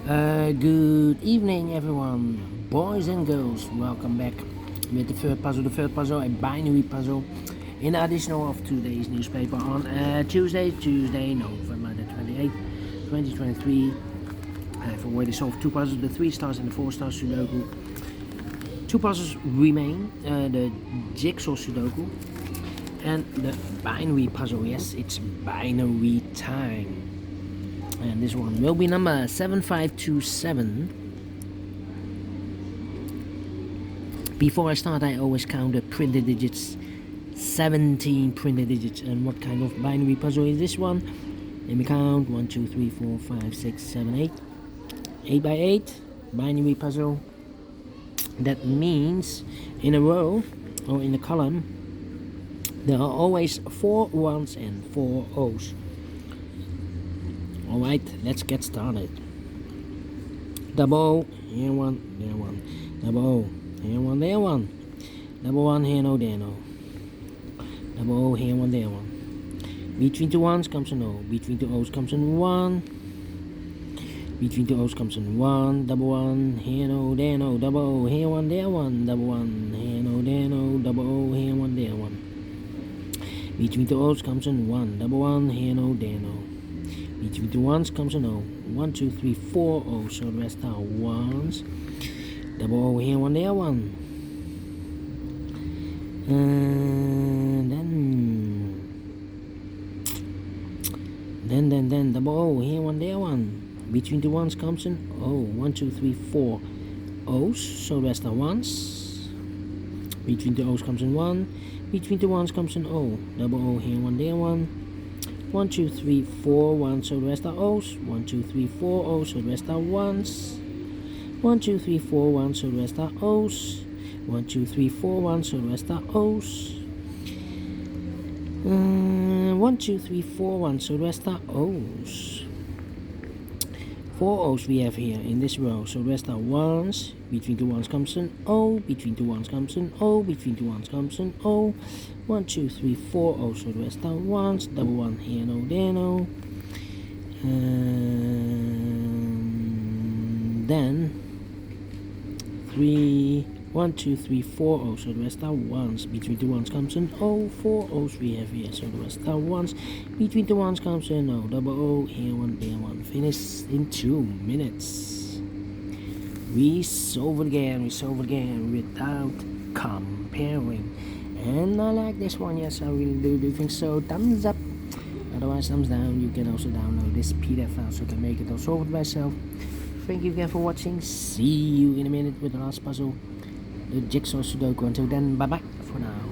Good evening, everyone, boys and girls. Welcome back with the third puzzle, a binary puzzle, in the additional of today's newspaper on Tuesday, November the 28th, 2023. I've already solved two puzzles, the 3 stars and the 4-star Sudoku. Two puzzles remain, the jigsaw Sudoku and the binary puzzle. Yes, it's binary time. And this one will be number 7527. Before I start, I always count the printed digits. 17 printed digits. And what kind of binary puzzle is this one? Let me count. 1, 2, 3, 4, 5, 6, 7, 8. 8 by 8 binary puzzle. That means in a row or in a column there are always 4 1s and 4 O's. Alright, let's get started. Double O, here one, there one. Double O, here one, there one. Double 1, here no, there no. Double O, here one, there one. Between two ones comes an O. Between two O's comes an 1. Between two O's comes an 1. Double 1, here no, there no. Double O, here one, there one. Double 1, here no, there no. Double O, here one, there one. Between two O's comes an 1. Double 1, here no, there no. Between the ones comes an O. 1, 2, 3, 4 O. So the rest are ones. Double O here, one there, one. And then double O here, one there, one. Between the ones comes an O. 1, 2, 3, 4 O's. So the rest are ones. Between the O's comes an 1. Between the ones comes an O. Double O here, one there, one. 1, 2, 3, 4, 1, so the rest are O's. 1, 2, 3, 4, O's, so the rest are 1s. 1, 2, 3, 4, 1, so the rest are O's. 1, 2, 3, 4, 1, so the rest are O's. 1, 2, 3, 4, 1, so the rest are O's. 4 O's we have here in this row, so the rest are 1s. Between the 1s comes an O. Between the 1s comes an O. Between the 1s comes an O. 1, 2, 3, 4 O's, so the rest are 1s. Double 1 here, no, there, no. And then 1, 2, 3, 4 O's, so the rest are 1s. Between the 1s comes an O. 4 O's we have here, so the rest are 1s. Between the 1s comes an O. Double O, here one, there one. Finish in 2 minutes. We solve it again without comparing. And I like this one, yes, I really do think so. Thumbs up, otherwise thumbs down. You can also download this PDF file so you can make it or solve it by yourself. Thank you again for watching. See you in a minute with the last puzzle, the jigsaw Sudoku. Until then, bye bye for now.